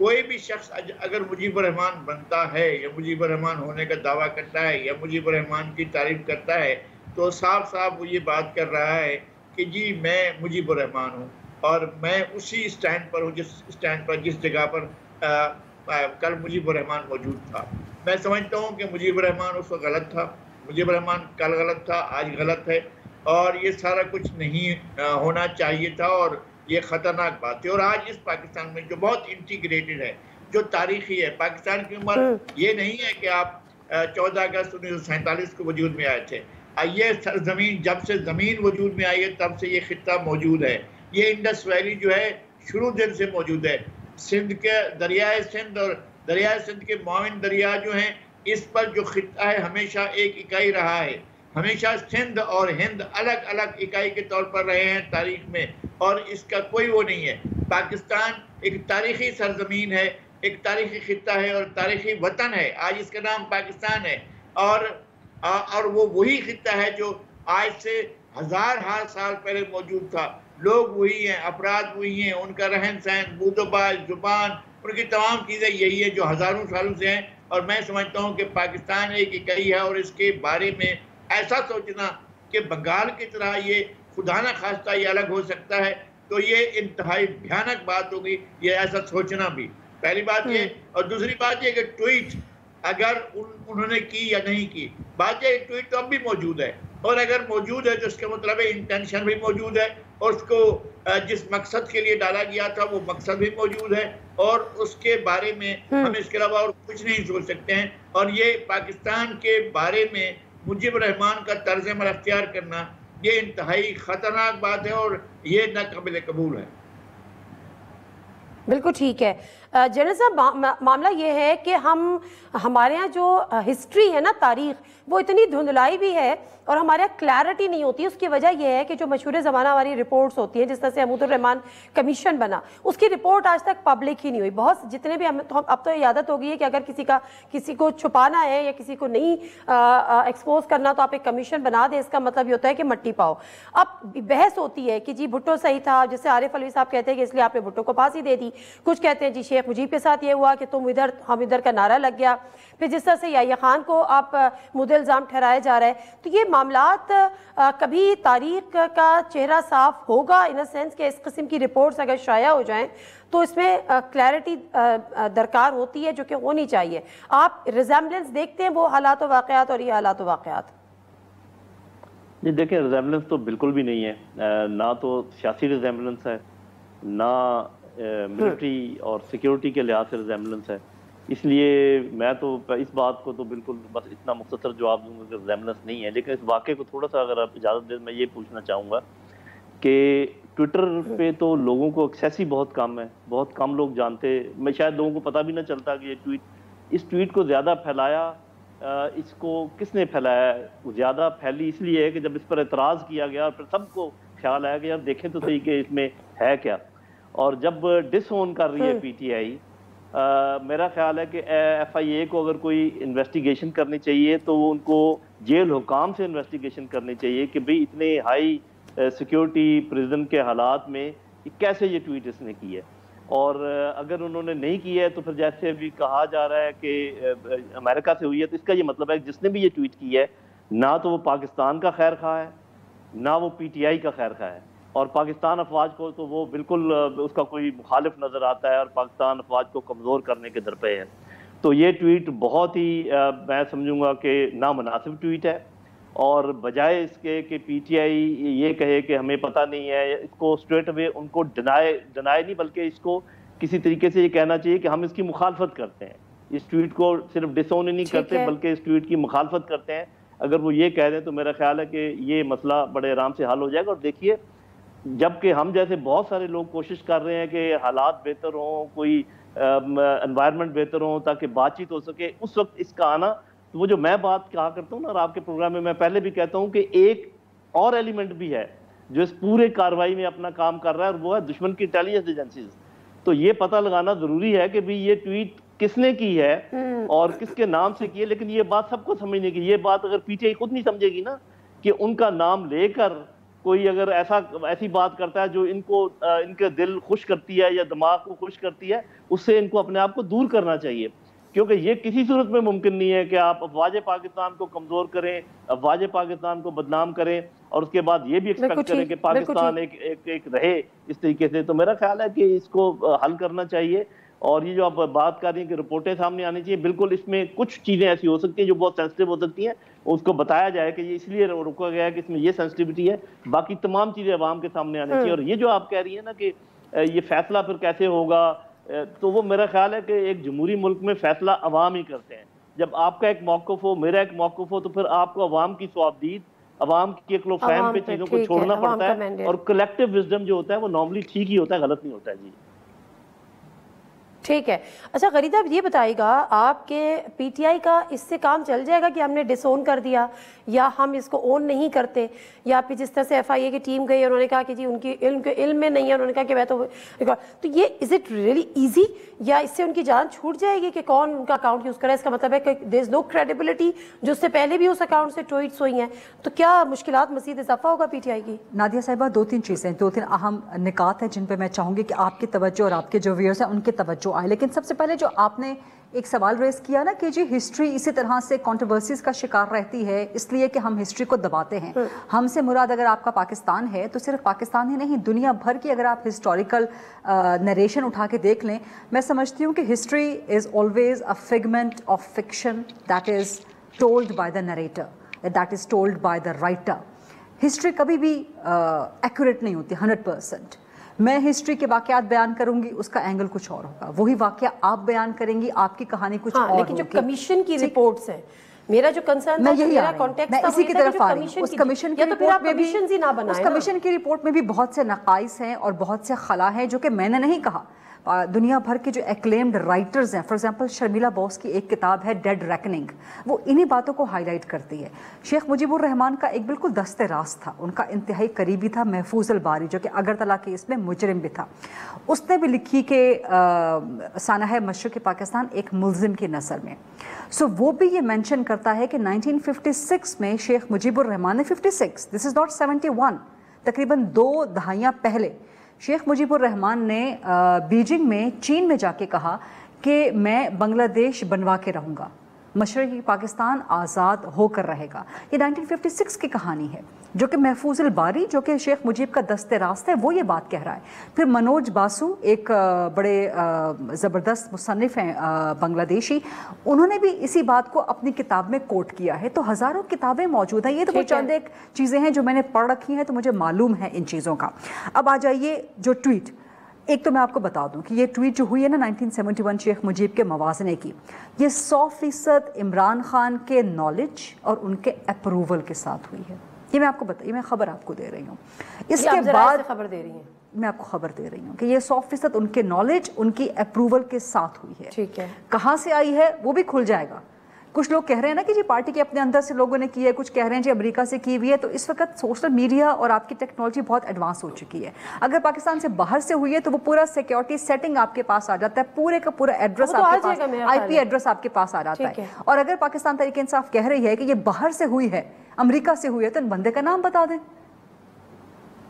کوئی بھی شخص اگر مجیب الرحمان بنتا ہے یا مجیب الرحمان ہونے کا دعویٰ کرتا ہے یا مجیب الرحمان کی تعریف کرتا ہے تو صاف صاف وہ یہ بات کر رہا ہے کہ جی میں مجیب الرحمان ہوں اور میں اسی سٹینڈ پر ہوں جس سٹینڈ پر جس جگہ پر کل مجیب الرحمان موجود تھا. میں سمجھتا ہوں کہ مجیب الرحمان اس وقت غلط تھا, مجیب الرحمان کل غلط تھا, آج غلط ہے, اور یہ سارا کچھ نہیں ہونا چاہیے تھا اور یہ خطرناک بات ہے. اور آج اس پاکستان میں جو بہت انٹیگریٹڈ ہے, جو تاریخی ہے, پاکستان کی عمر یہ نہیں ہے کہ آپ 14 اگست 1947 کو وجود میں آئے تھے. یہ سرزمین جب سے زمین وجود میں آئی ہے تب سے یہ خطہ موجود ہے. یہ انڈس ویلی جو ہے شروع دن سے موجود ہے. سندھ کے دریائے سندھ اور دریائے سندھ کے معاون دریا جو ہیں اس پر جو خطہ ہے ہمیشہ ایک اکائی رہا ہے. ہمیشہ سندھ اور ہند الگ الگ اکائی کے طور پر رہے ہیں تاریخ میں, اور اس کا کوئی وہ نہیں ہے. پاکستان ایک تاریخی سرزمین ہے, ایک تاریخی خطہ ہے اور تاریخی وطن ہے. آج اس کا نام پاکستان ہے اور وہ وہی خطہ ہے جو آج سے ہزار سال پہلے موجود تھا. لوگ وہی ہیں, افراد وہی ہیں, ان کا رہن سہن, بود و باش, زبان, ان کی تمام چیزیں یہی ہیں جو ہزاروں سالوں سے ہیں. اور میں سمجھتا ہوں کہ پاکستان ایک اکائی ہے اور اس کے بارے میں ایسا سوچنا کہ بنگال کی طرح یہ خدا نہ خواستہ یہ الگ ہو سکتا ہے تو یہ انتہائی بھیانک بات ہوگی. یہ ایسا سوچنا بھی پہلی بات یہ, اور دوسری بات یہ کہ ٹویٹ اگر انہوں نے کی یا نہیں کی, بات یہ ٹویٹ تو اب بھی موجود ہے, اور اگر موجود ہے تو اس کا مطلب ہے انٹینشن بھی موجود ہے, اور اس کو جس مقصد کے لیے ڈالا گیا تھا وہ مقصد بھی موجود ہے, اور اس کے بارے میں ہم اس کے علاوہ اور کچھ نہیں سوچ سکتے ہیں. اور یہ پاکستان کے بارے میں مجیب الرحمان کا طرز عمل اختیار کرنا یہ انتہائی خطرناک بات ہے اور یہ ناقابل قبول ہے. بالکل ٹھیک ہے جنرل صاحب, معاملہ یہ ہے کہ ہمارے ہاں جو ہسٹری ہے نا, تاریخ, وہ اتنی دھندلائی بھی ہے اور ہمارے یہاں کلیئرٹی نہیں ہوتی. اس کی وجہ یہ ہے کہ جو مشہور زمانہ ہماری رپورٹس ہوتی ہیں, جس طرح سے حمود الرحمان کمیشن بنا, اس کی رپورٹ آج تک پبلک ہی نہیں ہوئی. بہت جتنے بھی اب تو یہ عادت ہو گئی ہے کہ اگر کسی کو چھپانا ہے یا کسی کو نہیں ایکسپوز کرنا تو آپ ایک کمیشن بنا دیں, اس کا مطلب یہ ہوتا ہے کہ مٹی پاؤ. اب بحث ہوتی ہے کہ جی بھٹو صحیح تھا, جس سے عارف علوی صاحب کہتے ہیں کہ اس لیے آپ نے بھٹو کو پھانسی دے دی. کچھ کہتے ہیں جی شیخ مجیب کے ساتھ یہ ہوا کہ تم ادھر ہم ادھر کا نعرہ لگ گیا. پھر جس طرح سے یحییٰ خان کو آپ مدعی الزام ٹھہرایا جا رہا ہے, تو یہ معاملات کبھی تاریخ کا چہرہ صاف ہوگا ان سینس کہ اس قسم کی رپورٹس اگر شائع ہو جائیں تو اس میں کلیئرٹی درکار ہوتی ہے جو کہ ہونی چاہیے. آپ ریزیمبلنس دیکھتے ہیں وہ حالات و واقعات اور یہ حالات و واقعات؟ جی دیکھیں, ریزیمبلنس تو بالکل بھی نہیں ہے, نہ تو سیاسی ریزیمبلنس ہے, نہ ملٹری اور سیکیورٹی کے لحاظ سے ریزیمبلنس ہے. اس لیے میں تو اس بات کو تو بالکل بس اتنا مختصر جواب دوں گا کہ ریزیمبلنس نہیں ہے. لیکن اس واقعے کو تھوڑا سا اگر آپ اجازت دیں میں یہ پوچھنا چاہوں گا کہ ٹویٹر پہ تو لوگوں کو ایکسیس ہی بہت کم ہے, بہت کم لوگ جانتے, میں شاید لوگوں کو پتہ بھی نہ چلتا کہ یہ اس ٹویٹ کو زیادہ پھیلایا, اس کو کس نے پھیلایا. زیادہ پھیلی اس لیے ہے کہ جب اس پر اعتراض کیا گیا اور پھر سب کو خیال آیا کہ یار دیکھیں تو صحیح کہ اس میں ہے کیا. اور جب ڈس اون کر رہی ہے پی ٹی آئی, میرا خیال ہے کہ ایف آئی اے کو اگر کوئی انویسٹیگیشن کرنی چاہیے تو ان کو جیل حکام سے انویسٹیگیشن کرنی چاہیے کہ بھئی اتنے ہائی سیکیورٹی پریزن کے حالات میں کیسے یہ ٹویٹ اس نے کی ہے. اور اگر انہوں نے نہیں کی ہے تو پھر جیسے ابھی کہا جا رہا ہے کہ امریکہ سے ہوئی ہے, تو اس کا یہ مطلب ہے کہ جس نے بھی یہ ٹویٹ کی ہے نہ تو وہ پاکستان کا خیر خواہ ہے نہ وہ پی ٹی آئی کا خیر خواہ ہے, اور پاکستان افواج کو تو وہ بالکل اس کا کوئی مخالف نظر آتا ہے اور پاکستان افواج کو کمزور کرنے کے درپے ہے. تو یہ ٹویٹ بہت ہی میں سمجھوں گا کہ نامناسب ٹویٹ ہے, اور بجائے اس کے کہ پی ٹی آئی یہ کہے کہ ہمیں پتہ نہیں ہے, اس کو اسٹریٹ اوے ان کو ڈنائی نہیں بلکہ اس کو کسی طریقے سے یہ کہنا چاہیے کہ ہم اس کی مخالفت کرتے ہیں. اس ٹویٹ کو صرف ڈس اون نہیں کرتے بلکہ اس ٹویٹ کی مخالفت کرتے ہیں. اگر وہ یہ کہہ دیں تو میرا خیال ہے کہ یہ مسئلہ بڑے آرام سے حل ہو جائے گا. اور دیکھیے, جبکہ ہم جیسے بہت سارے لوگ کوشش کر رہے ہیں کہ حالات بہتر ہوں, کوئی انوائرمنٹ بہتر ہوں تاکہ بات چیت ہو سکے, اس وقت اس کا آنا, تو وہ جو میں بات کہا کرتا ہوں نا, اور آپ کے پروگرام میں پہلے بھی کہتا ہوں کہ ایک اور ایلیمنٹ بھی ہے جو اس پورے کارروائی میں اپنا کام کر رہا ہے, اور وہ ہے دشمن کی انٹیلیجنس ایجنسیز. تو یہ پتہ لگانا ضروری ہے کہ بھی یہ ٹویٹ کس نے کی ہے اور کس کے نام سے کی ہے. لیکن یہ بات سب کو سمجھنے کی, یہ بات اگر پی ٹی آئی خود نہیں سمجھے گی نا کہ ان کا نام لے کر کوئی اگر ایسی بات کرتا ہے جو ان کو ان کے دل خوش کرتی ہے یا دماغ کو خوش کرتی ہے، اس سے ان کو اپنے آپ کو دور کرنا چاہیے، کیونکہ یہ کسی صورت میں ممکن نہیں ہے کہ آپ افواج پاکستان کو کمزور کریں، افواج پاکستان کو بدنام کریں اور اس کے بعد یہ بھی ایکسپیکٹ کریں کہ پاکستان ایک رہے اس طریقے سے. تو میرا خیال ہے کہ اس کو حل کرنا چاہیے. اور یہ جو آپ بات کر رہی ہیں کہ رپورٹیں سامنے آنی چاہیے، بالکل اس میں کچھ چیزیں ایسی ہو سکتی ہیں جو بہت سینسٹیو ہو سکتی ہیں، اس کو بتایا جائے کہ یہ اس لیے روکا گیا ہے کہ اس میں یہ سینسٹیوٹی ہے، باقی تمام چیزیں عوام کے سامنے آنی چاہیے. اور یہ جو آپ کہہ رہی ہیں نا کہ یہ فیصلہ پھر کیسے ہوگا، تو وہ میرا خیال ہے کہ ایک جمہوری ملک میں فیصلہ عوام ہی کرتے ہیں. جب آپ کا ایک موقف ہو، میرا ایک موقف ہو، تو پھر آپ کو عوام کی صوابدید، عوام کی عقل و فہم پہ چیزوں کو چھوڑنا پڑتا ہے. اور کلیکٹیو وزڈم جو ہوتا ہے وہ نارملی ٹھیک ہی ہوتا ہے، غلط نہیں ہوتا ہے. جی ٹھیک ہے. اچھا غریدہ اب یہ بتائے گا، آپ کے پی ٹی آئی کا اس سے کام چل جائے گا کہ ہم نے ڈس اون کر دیا یا ہم اس کو اون نہیں کرتے، یا پھر جس طرح سے ایف آئی اے کی ٹیم گئی انہوں نے کہا کہ جی ان کی علم میں نہیں ہے، انہوں نے کہا کہ میں تو یہ از اٹ ریئلی ایزی، یا اس سے ان کی جان چھوٹ جائے گی کہ کون ان کا اکاؤنٹ یوز کرے؟ اس کا مطلب ہے کہ دیر از نو کریڈیبلٹی، جو اس سے پہلے بھی اس اکاؤنٹ سے ٹویٹس ہوئی ہیں. تو کیا مشکلات مزید اضافہ ہوگا پی ٹی آئی کی؟ نادیہ صاحبہ، دو تین اہم نکات ہیں جن پہ میں چاہوں گی کہ آپ کی توجہ اور آپ کے جو ویئرز ہیں ان کی توجہ آئے. لیکن سب سے پہلے جو آپ نے ایک سوال ریز کیا نا کہ جی ہسٹری اسی طرح سے کنٹروورسیز کا شکار رہتی ہے اس لیے کہ ہم ہسٹری کو دباتے ہیں. ہم سے مراد اگر آپ کا پاکستان ہے تو صرف پاکستان ہی نہیں، دنیا بھر کی اگر آپ ہسٹوریکل نریشن اٹھا کے دیکھ لیں، میں سمجھتی ہوں کہ history is always a figment of fiction that is told by the narrator, that is told by the writer. History کبھی بھی ایکوریٹ نہیں ہوتی 100%. میں ہسٹری کے واقعات بیان کروں گی، اس کا اینگل کچھ اور ہوگا، وہی واقعہ آپ بیان کریں گی، آپ کی کہانی کچھ اور ہوگی. لیکن جو کمیشن کی رپورٹس ہیں، میرا جو کنسرن میں یہی اسی کی طرف آ رہی ہوں. اس کمیشن کی رپورٹ میں بھی بہت سے نقائص ہیں اور بہت سے خلا ہیں جو کہ میں نے نہیں کہا. دنیا بھر کے جو ایکلیمڈ رائٹرز ہیں، فار ایگزامپل شرمیلا بوس کی ایک کتاب ہے ڈیڈ ریکننگ، وہ انہی باتوں کو ہائی لائٹ کرتی ہے. شیخ مجیب الرحمان کا ایک بالکل دست راست تھا، ان کا انتہائی قریبی تھا محفوظ الباری، جو کہ اگرتلہ کیس میں مجرم بھی تھا. اس نے بھی لکھی کہ سانحہ مشرق پاکستان ایک ملزم کی نظر میں. وہ بھی یہ مینشن کرتا ہے کہ 1956 میں شیخ مجیب الرحمان نے 56، دس از ناٹ 71، تقریباً 2 دہائیاں پہلے شیخ مجیب الرحمان نے بیجنگ میں چین میں جا کے کہا کہ میں بنگلہ دیش بنوا کے رہوں گا، مشرقی پاکستان آزاد ہو کر رہے گا. یہ 1956 کی کہانی ہے جو کہ محفوظ الباری، جو کہ شیخ مجیب کا دست راست ہے، وہ یہ بات کہہ رہا ہے. پھر منوج باسو ایک بڑے زبردست مصنف ہیں بنگلہ دیشی، انہوں نے بھی اسی بات کو اپنی کتاب میں کوٹ کیا ہے. تو ہزاروں کتابیں موجود ہیں. یہ تو وہ چند ایک چیزیں ہیں جو میں نے پڑھ رکھی ہیں تو مجھے معلوم ہے ان چیزوں کا. اب آ جائیے جو ٹویٹ، ایک تو میں آپ کو بتا دوں کہ یہ ٹویٹ جو ہوئی ہے نا 1971 شیخ مجیب کے موازنے کی، یہ 100% عمران خان کے نالج اور ان کے اپروول کے ساتھ ہوئی ہے. یہ میں آپ کو یہ میں خبر آپ کو دے رہی ہوں. اس کے بعد خبر دے رہی ہیں، میں آپ کو خبر دے رہی ہوں کہ یہ 100% ان کے نالج، ان کی اپروول کے ساتھ ہوئی ہے. ٹھیک ہے، کہاں سے آئی ہے وہ بھی کھل جائے گا. کچھ لوگ کہہ رہے ہیں نا کہ جی پارٹی کے اپنے اندر سے لوگوں نے کی ہے، کچھ کہہ رہے ہیں جی امریکہ سے کی ہوئی ہے. تو اس وقت سوشل میڈیا اور آپ کی ٹیکنالوجی بہت ایڈوانس ہو چکی ہے. اگر پاکستان سے باہر سے ہوئی ہے تو وہ پورا سیکیورٹی سیٹنگ آپ کے پاس آ جاتا ہے، پورے کا پورا ایڈریس آپ کے پاس، آئی پی ایڈریس آپ کے پاس آ جاتا ہے. اور اگر پاکستان تحریک انصاف کہہ رہی ہے کہ یہ باہر سے ہوئی ہے، امریکہ سے ہوئی ہے، تو ان بندے کا نام بتا دیں.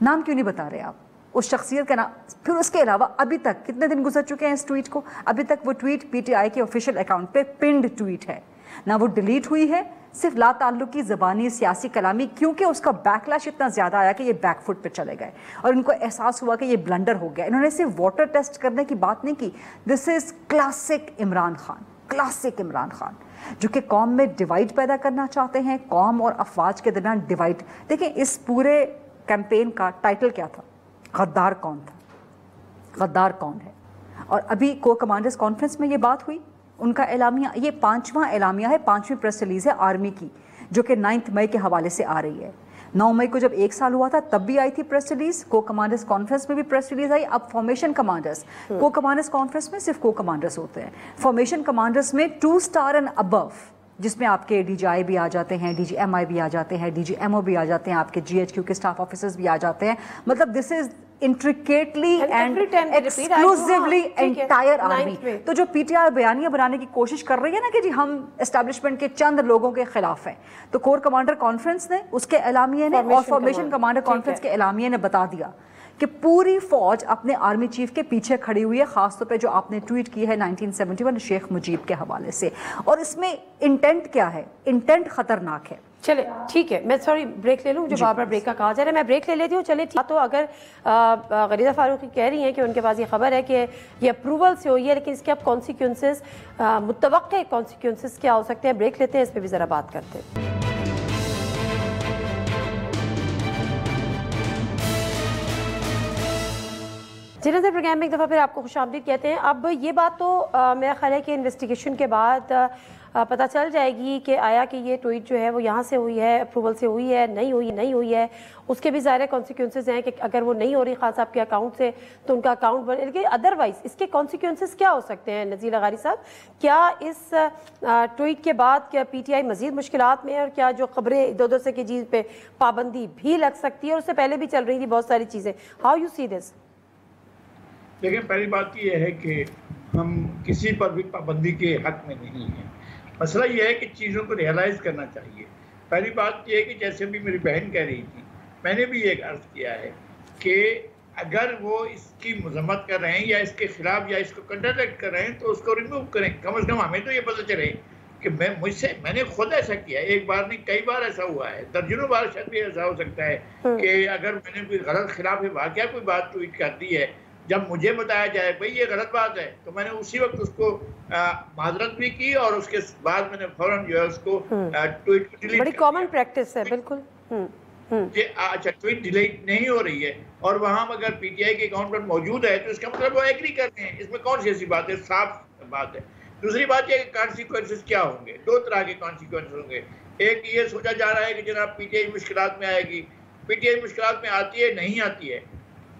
نام کیوں نہیں بتا رہے آپ اس شخصیت کا نام؟ پھر اس کے علاوہ ابھی تک کتنے دن گزر چکے ہیں اس ٹویٹ کو، ابھی تک وہ ٹویٹ پی ٹی آئی کے آفیشیل اکاؤنٹ پہ پنڈ ٹویٹ ہے، نہ وہ ڈیلیٹ ہوئی ہے، صرف لا تعلقی زبانی سیاسی کلامی، کیونکہ اس کا بیک لیش اتنا زیادہ آیا کہ یہ بیک فٹ پہ چلے گئے اور ان کو احساس ہوا کہ یہ بلنڈر ہو گیا. انہوں نے صرف واٹر ٹیسٹ کرنے کی بات نہیں کی. دس از کلاسک عمران خان، کلاسک عمران خان، جو کہ قوم میں ڈیوائڈ پیدا کرنا چاہتے ہیں، قوم اور افواج کے درمیان ڈیوائڈ. دیکھیں اس پورے کیمپین کا ٹائٹل کیا تھا؟ غدار کون تھا، غدار کون ہے. اور ابھی کو کمانڈرز کانفرنس میں یہ بات ہوئی، ان کا اعلامیہ، یہ 5واں اعلامیہ ہے، 5ویں پریس ریلیز ہے آرمی کی، جو کہ 9 مئی کے حوالے سے آ رہی ہے. 9 مئی کو جب 1 سال ہوا تھا تب بھی آئی تھی پریس ریلیز، کو کمانڈرز کانفرنس میں بھی پریس ریلیز آئی. اب فارمیشن کمانڈرز، کو کمانڈرز کانفرنس میں صرف کو کمانڈرز ہوتے ہیں، فارمیشن کمانڈرز میں 2 اسٹار اینڈ ابو، جس میں آپ کے ڈی جی آئی بھی آ جاتے ہیں، ڈی جی ایم آئی بھی آ جاتے ہیں، ڈی جی ایم او بھی آ جاتے ہیں، آپ کے جی ایچ کیو کے اسٹاف آفیسرز بھی آ جاتے ہیں. مطلب دس از intricately and exclusively entire army. تو جو پی ٹی آئی بیانیہ بنانے کی کوشش کر رہی ہے نا کہ جی ہم اسٹیبلشمنٹ کے چند لوگوں کے خلاف ہیں، تو کور کمانڈر کانفرنس نے اس کے اعلامیے نے اور فارمیشن کمانڈر کانفرنس کے اعلامیے نے بتا دیا کہ پوری فوج اپنے آرمی چیف کے پیچھے کھڑی ہوئی ہے، خاص طور پہ جو آپ نے ٹویٹ کی ہے 1971 شیخ مجیب کے حوالے سے. اور اس میں انٹینٹ کیا ہے؟ انٹینٹ خطرناک ہے. چلے ٹھیک ہے، میں سوری بریک لے لوں، جو بار بار بریک کا کہا جا رہا ہے، میں بریک لے لیتی ہوں. چلے ٹھیک. تو اگر غریزہ فاروقی کہہ رہی ہیں کہ ان کے پاس یہ خبر ہے کہ یہ اپروول سے ہوئی ہے، لیکن اس کے اب کانسیکوینسز، متوقع کانسیکوینسز کیا ہو سکتے ہیں، بریک لیتے ہیں، اس پہ بھی ذرا بات کرتے ہیں. جی نظر پروگرام میں ایک دفعہ پھر آپ کو خوش آمدید کہتے ہیں. اب یہ بات تو میرا خیال ہے کہ انویسٹیگیشن کے بعد پتہ چل جائے گی کہ آیا کہ یہ ٹویٹ جو ہے وہ یہاں سے ہوئی ہے، اپروول سے ہوئی ہے، نہیں ہوئی ہے. اس کے بھی ظاہر کانسیکوینسز ہیں کہ اگر وہ نہیں ہو رہی خان صاحب کے اکاؤنٹ سے تو ان کا اکاؤنٹ بنے، لیکن ادروائز اس کے کانسیکوینسز کیا ہو سکتے ہیں نذیر لغاری صاحب؟ کیا اس ٹویٹ کے بعد کیا پی ٹی آئی مزید مشکلات میں ہے، اور کیا جو خبریں ادھر سے کی چیز پہ پابندی بھی لگ سکتی ہے، اور اس سے پہلے بھی چل رہی تھی بہت ساری چیزیں؟ ہاؤ یو سی دس؟ دیکھیں، پہلی بات یہ ہے کہ ہم کسی پر بھی پابندی کے حق میں نہیں ہیں. مسئلہ یہ ہے کہ چیزوں کو ریئلائز کرنا چاہیے. پہلی بات یہ ہے کہ جیسے بھی میری بہن کہہ رہی تھی، میں نے بھی یہ عرض کیا ہے کہ اگر وہ اس کی مذمت کر رہے ہیں یا اس کے خلاف یا اس کو کنٹراڈکٹ کر رہے ہیں تو اس کو ریموو کریں. کم از کم ہمیں تو یہ پتہ چلے کہ میں نے خود ایسا کیا ہے. ایک بار نہیں، کئی بار ایسا ہوا ہے، درجنوں بار شاید بھی ایسا ہو سکتا ہے کہ اگر میں نے کوئی غلط خلاف واقعہ کوئی بات ٹویٹ کر دی ہے، جب مجھے بتایا جائے بھئی یہ غلط بات ہے، تو میں نے اسی وقت اس کو معذرت بھی کی، اور اس کے بعد میں نے فوراً جو ہے اس کو ٹویٹ ڈیلیٹ. بڑی کامن پریکٹس ہے. بالکل. اچھا، ٹویٹ ڈیلیٹ نہیں ہو رہی ہے اور وہاں اگر پی ٹی آئی کے اکاؤنٹ پر موجود ہے تو اس کا مطلب وہ ایگری کرتے ہیں. اس میں کون سی ایسی بات ہے؟ صاف بات ہے. دوسری بات یہ کہ کانسیکوینسز کیا ہوں گے. دو طرح کے کانسیکوینسز ہوں گے. ایک یہ سوچا جا رہا ہے کہ جناب پی ٹی آئی مشکلات میں آئے گی. پی ٹی آئی مشکلات میں آتی ہے، نہیں آتی ہے،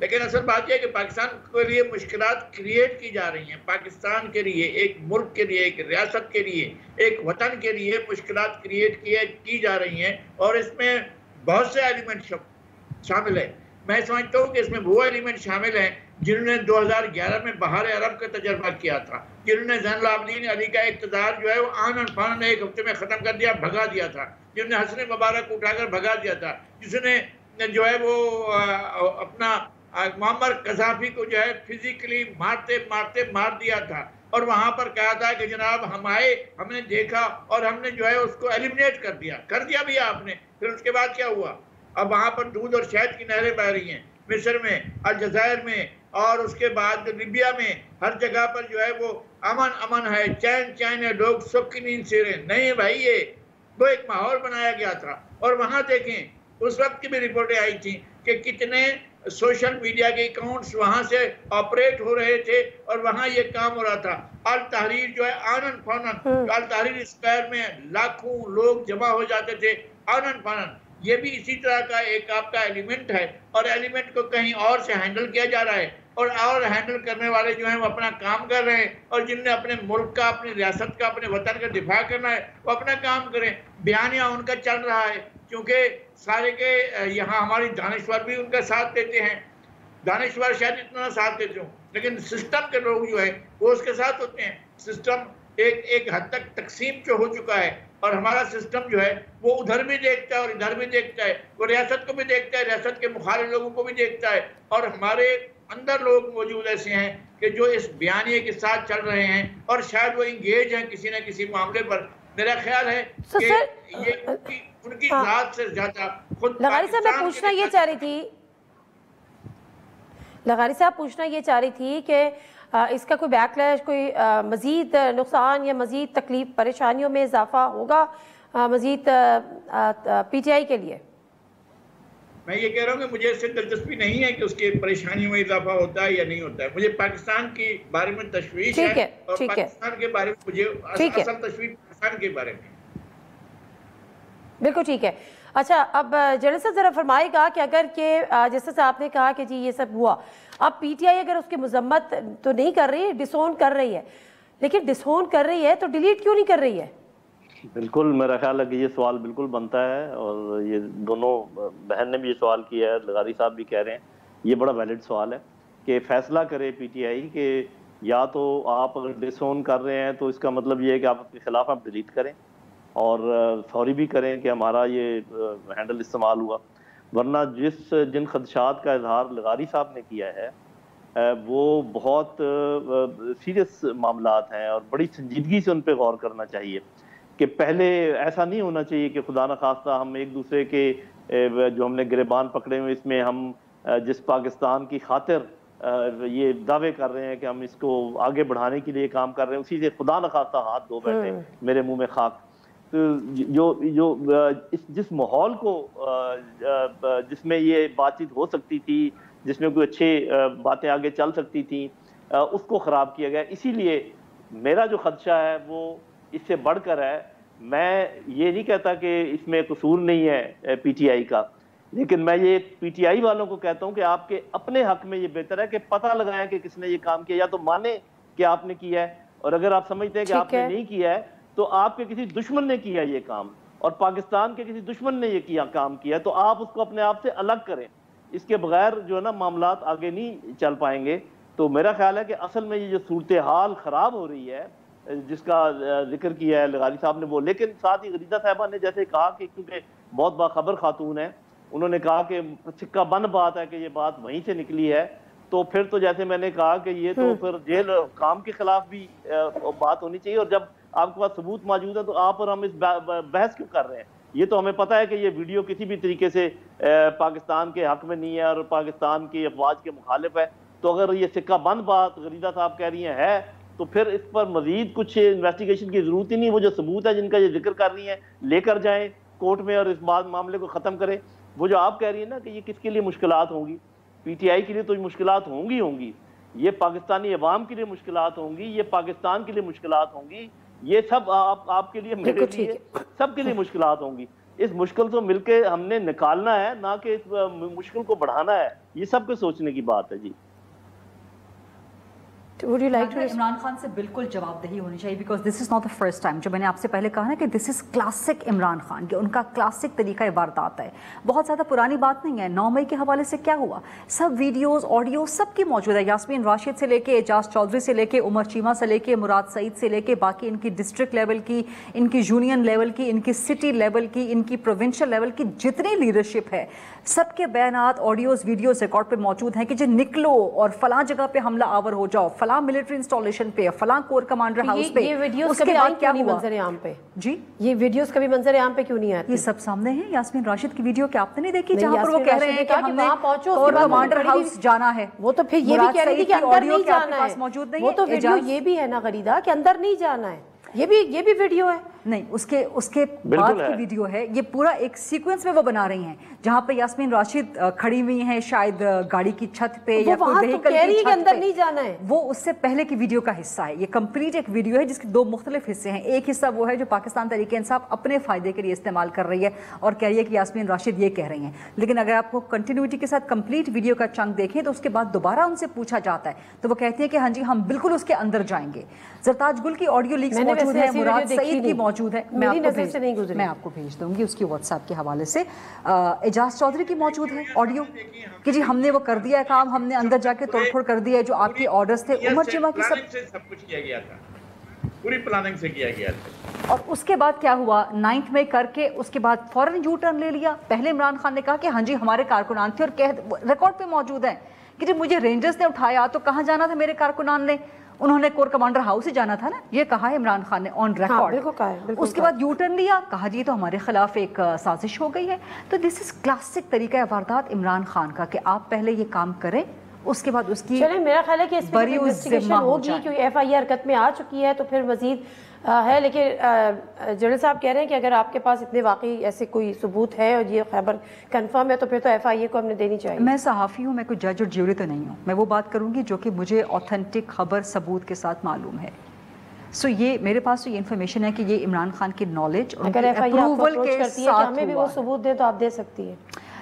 لیکن اصل بات یہ ہے کہ پاکستان کے لیے مشکلات کریٹ کی جا رہی ہیں. پاکستان کے لیے، ایک ملک کے لیے، ایک ریاست کے لیے، ایک وطن کے لیے مشکلات کریٹ کی جا رہی ہیں، اور اس میں بہت سے ایلیمنٹ شامل ہیں. میں سمجھتا ہوں کہ اس میں وہ ایلیمنٹ شامل ہیں جنہوں نے 2011 میں بہار عرب کا تجربہ کیا تھا، جنہوں نے زین العابدین علی کا اقتدار جو ہے وہ آنن فانن ایک ہفتے میں ختم کر دیا، بھگا دیا تھا، جنہوں نے حسن مبارک کو اٹھا کر بھگا دیا تھا، جس نے جو ہے وہ اپنا معمر قذافی کو جو ہے فزیکلی مار دیا تھا، اور وہاں پر کہا تھا کہ جناب ہم آئے، ہم نے دیکھا اور ہم نے جو ہے اس کو ایلیمنیٹ کر دیا بھی آپ نے. پھر اس کے بعد کیا ہوا؟ اب وہاں پر دودھ اور شہد کی نہریں بہ رہی ہیں، مصر میں، الجزائر میں، اور اس کے بعد لیبیا میں. ہر جگہ پر جو ہے وہ امن ہے، چین ہے، لوگ سب کی نیند سے رہے. نہیں بھائی، یہ وہ ایک ماحول بنایا گیا تھا. اور وہاں دیکھیں اس وقت کی بھی رپورٹیں آئی تھیں کہ کتنے سوشل میڈیا کے اکاؤنٹس وہاں سے آپریٹ ہو رہے تھے اور وہاں یہ کام ہو رہا تھا. التحریر جو ہے آنن فانن، التحریر اسکوائر میں لاکھوں لوگ جمع ہو جاتے تھے آنن فانن. یہ بھی اسی طرح کا ایک آپ کا ایلیمنٹ ہے، اور ایلیمنٹ کو کہیں اور سے ہینڈل کیا جا رہا ہے، اور ہینڈل کرنے والے جو ہیں وہ اپنا کام کر رہے ہیں، اور جن نے اپنے ملک کا، اپنی ریاست کا، اپنے وطن کا دفاع کرنا ہے وہ اپنا کام کریں. بیانیہ ان کا چل رہا ہے، کیونکہ سارے کے یہاں ہماری دانشور بھی ان کا ساتھ دیتے ہیں. دانشور شاید اتنا ساتھ دیتے ہوں، لیکن سسٹم کے لوگ جو ہے وہ اس کے ساتھ ہوتے ہیں. سسٹم ایک حد تک تقسیم جو ہو چکا ہے، اور ہمارا سسٹم جو ہے وہ ادھر بھی دیکھتا ہے اور ادھر بھی دیکھتا ہے. وہ ریاست کو بھی دیکھتا ہے، ریاست کے مخالف لوگوں کو بھی دیکھتا ہے. اور ہمارے اندر لوگ موجود ایسے ہیں کہ جو اس بیانیے کے ساتھ چل رہے ہیں، اور شاید وہ انگیج ہیں کسی نہ کسی معاملے پر. میرا خیال ہے کہ یہ ان کی ذات سے زیادہ خود لغاری صاحب میں پوچھنا یہ چاہ رہی تھی، لغاری صاحب پوچھنا یہ چاہ رہی تھی کہ اس کا کوئی بیک لیش، کوئی مزید نقصان یا مزید تکلیف پریشانیوں میں اضافہ ہوگا مزید پی ٹی آئی کے لیے؟ میں یہ کہہ رہا ہوں کہ مجھے اس سے دلچسپی نہیں ہے کہ اس کے پریشانیوں میں اضافہ ہوتا ہے یا نہیں ہوتا ہے. مجھے پاکستان کے بارے میں تشویش ہے، اور پاکستان کے بارے میں مجھے اصل تشویش پاکستان کے بارے میں. بالکل ٹھیک ہے. اچھا، اب جنرل صاحب ذرا فرمائے گا کہ اگر کہ جیسے آپ نے کہا کہ جی یہ سب ہوا، اب پی ٹی آئی اگر اس کی مذمت تو نہیں کر رہی، ڈسون کر رہی ہے، لیکن ڈسون کر رہی ہے تو ڈیلیٹ کیوں نہیں کر رہی ہے؟ بالکل میرا خیال ہے کہ یہ سوال بالکل بنتا ہے، اور یہ دونوں بہن نے بھی یہ سوال کیا ہے، لغاری صاحب بھی کہہ رہے ہیں یہ بڑا ویلڈ سوال ہے کہ فیصلہ کرے پی ٹی آئی کہ یا تو آپ اگر ڈس اون کر رہے ہیں تو اس کا مطلب یہ ہے کہ آپ اپنے خلاف آپ ڈیلیٹ کریں اور سوری بھی کریں کہ ہمارا یہ ہینڈل استعمال ہوا، ورنہ جن خدشات کا اظہار لغاری صاحب نے کیا ہے وہ بہت سیریس معاملات ہیں اور بڑی سنجیدگی سے ان پہ غور کرنا چاہیے کہ پہلے ایسا نہیں ہونا چاہیے کہ خدا نخواستہ ہم ایک دوسرے کے جو ہم نے گریبان پکڑے ہوئے اس میں ہم جس پاکستان کی خاطر یہ دعوے کر رہے ہیں کہ ہم اس کو آگے بڑھانے کے لیے کام کر رہے ہیں، اسی سے خدا نخواستہ ہاتھ دھو بیٹھے میرے منہ میں خاک. جو جس ماحول کو جس میں یہ بات چیت ہو سکتی تھی، جس میں کوئی اچھے باتیں آگے چل سکتی تھیں، اس کو خراب کیا گیا. اسی لیے میرا جو خدشہ ہے وہ اس سے بڑھ کر ہے. میں یہ نہیں کہتا کہ اس میں قصور نہیں ہے پی ٹی آئی کا، لیکن میں یہ پی ٹی آئی والوں کو کہتا ہوں کہ آپ کے اپنے حق میں یہ بہتر ہے کہ پتہ لگائیں کہ کس نے یہ کام کیا، یا تو مانیں کہ آپ نے کیا ہے، اور اگر آپ سمجھتے ہیں کہ آپ نے نہیں کیا ہے تو آپ کے کسی دشمن نے کیا یہ کام اور پاکستان کے کسی دشمن نے یہ کام کیا ہے، تو آپ اس کو اپنے آپ سے الگ کریں. اس کے بغیر جو ہے نا معاملات آگے نہیں چل پائیں گے. تو میرا خیال ہے کہ اصل میں یہ جو صورتحال خراب ہو رہی ہے جس کا ذکر کیا ہے لغاری صاحب نے وہ، لیکن ساتھ ہی غریدہ صاحبہ نے جیسے کہا کہ کیونکہ بہت باخبر خاتون ہیں، انہوں نے کہا کہ سکہ بند بات ہے کہ یہ بات وہیں سے نکلی ہے، تو پھر تو جیسے میں نے کہا کہ یہ تو پھر جیل کام کے خلاف بھی بات ہونی چاہیے. اور جب آپ کے پاس ثبوت موجود ہے تو آپ اور ہم اس بحث کیوں کر رہے ہیں؟ یہ تو ہمیں پتہ ہے کہ یہ ویڈیو کسی بھی طریقے سے پاکستان کے حق میں نہیں ہے اور پاکستان کی افواج کے مخالف ہے. تو اگر یہ سکہ بند بات غریدہ صاحب کہہ رہی ہیں تو پھر اس پر مزید کچھ انویسٹیگیشن کی ضرورت ہی نہیں. وہ جو ثبوت ہے جن کا یہ ذکر کر رہی ہیں لے کر جائیں کورٹ میں اور اس معاملے کو ختم کریں. وہ جو آپ کہہ رہی ہیں نا کہ یہ کس کے لیے مشکلات ہوں گی، پی ٹی آئی کے لیے تو مشکلات ہوں گی، یہ پاکستانی عوام کے لیے مشکلات ہوں گی، یہ پاکستان کے لیے مشکلات ہوں گی، یہ سب آپ کے لیے میرے لیے سب کے لیے مشکلات ہوں گی. اس مشکل سے مل کے ہم نے نکالنا ہے، نہ کہ اس مشکل کو بڑھانا ہے. یہ سب کو سوچنے کی بات ہے. جی عمران خان سے بالکل جواب دہی ہونی چاہیے because this is not the first time. جو میں نے آپ سے پہلے کہا نا کہ دس از کلاسک عمران خان کے، ان کا کلاسک طریقہ واردات ہے، بہت زیادہ پرانی بات نہیں ہے. 9 مئی کے حوالے سے کیا ہوا، سب ویڈیوز آڈیو سب کی موجود ہے. یاسمین راشد سے لے کے اعجاز چودھری سے لے کے عمر چیمہ سے لے کے مراد سعید سے لے کے باقی ان کی ڈسٹرکٹ لیول کی، ان کی یونین لیول کی، ان کی سٹی لیول کی، ان کی پروونشل لیول کی جتنی لیڈرشپ ہے سب کے بیانات آڈیوز ویڈیوز ریکارڈ پہ موجود ہیں کہ جو نکلو اور فلاں جگہ پہ حملہ آور ہو جاؤ، فلاں ملٹری انسٹالیشن پہ، فلاں کور کمانڈر ہاؤس پہ. یہ ویڈیوز کبھی آئی کیا نہیں منظر عام پہ؟ جی یہ ویڈیوز کبھی منظر عام پہ کیوں نہیں آتی؟ یہ سب سامنے ہیں. یاسمین راشد کی ویڈیو کیا آپ نے نہیں دیکھی جہاں پر وہ کہہ رہے ہیں کہ ہم نے کور کمانڈر ہاؤس جانا ہے؟ وہ تو پھر یہ بھی کہہ رہی تھی کہ اندر نہیں جانا ہے. وہ تو ویڈیو یہ بھی ہے نا غریدہ کہ اندر نہیں جانا ہے. یہ بھی ویڈیو ہے. نہیں، اس کے بعد کی ویڈیو ہے. یہ پورا ایک سیکوینس میں وہ بنا رہی ہیں جہاں پہ یاسمین راشد کھڑی ہوئی ہیں شاید گاڑی کی چھت پہ یا کوئی وہیکل کی چھت پہ. نہیں جانا ہے. وہ اس سے پہلے کی ویڈیو کا حصہ ہے. یہ کمپلیٹ ایک ویڈیو ہے جس کے 2 مختلف حصے ہیں. ایک حصہ وہ ہے جو پاکستان تحریک انصاف اپنے فائدے کے لیے استعمال کر رہی ہے اور کہہ رہی ہے کہ یاسمین راشد یہ کہہ رہی ہیں، لیکن اگر آپ کو کنٹینیوٹی کے ساتھ کمپلیٹ ویڈیو کا چنک دیکھیں تو اس کے بعد دوبارہ ان سے پوچھا جاتا ہے تو وہ کہتی ہیں کہ ہاں جی ہم بالکل اس کے اندر جائیں گے. زرتاج گل کی آڈیو لیکس موجود ہے، مراد سعید کی موجود ہے، میں آپ کو بھیج دوں گی اس کی واٹس ایپ کے حوالے سے. اعجاز چودھری کی موجود ہے آڈیو کہ جی ہم نے وہ کر دیا ہے کام، ہم نے اندر جا کے توڑ پھوڑ کر دیا ہے جو آپ کے آرڈرز تھے. عمر چیمہ کی سب کچھ کیا گیا تھا، پوری پلاننگ سے کیا گیا تھا. اور اس کے بعد کیا ہوا، 9 مئی کر کے اس کے بعد فوراً یو ٹرن لے لیا. پہلے عمران خان نے کہا کہ ہاں جی ہمارے کارکنان تھے اور ریکارڈ پہ موجود ہے کہ جب مجھے رینجرز نے اٹھایا تو کہاں جانا تھا میرے کارکنان نے، انہوں نے کور کمانڈر ہاؤس ہی جانا تھا نا. یہ کہا ہے عمران خان نے آن ریکارڈ. اس کے بعد یو ٹرن لیا، کہا جی تو ہمارے خلاف ایک سازش ہو گئی ہے. تو دس از کلاسک طریقہ واردات عمران خان کا کہ آپ پہلے یہ کام کریں اس کے بعد اس کی میرا خیال ہے کہ اس میں انویسٹیگیشن ہوگی کیونکہ ایف آئی آر حرکت میں آ چکی ہے تو پھر مزید ہے. لیکن جنرل صاحب کہہ رہے ہیں کہ اگر آپ کے پاس اتنے واقعی ایسے کوئی ثبوت ہے اور یہ خبر کنفرم ہے تو پھر تو ایف آئی اے کو ہم نے دینی چاہیے. میں صحافی ہوں، میں کوئی جج اور جیوری تو نہیں ہوں. میں وہ بات کروں گی جو کہ مجھے آتھینٹک خبر ثبوت کے ساتھ معلوم ہے. سو یہ میرے پاس تو یہ انفارمیشن ہے کہ یہ عمران خان کی نالج اور اگر ایف آئی آر اپروچ کرتی ہے کہ ہمیں بھی وہ ثبوت دیں تو آپ دے سکتی ہیں.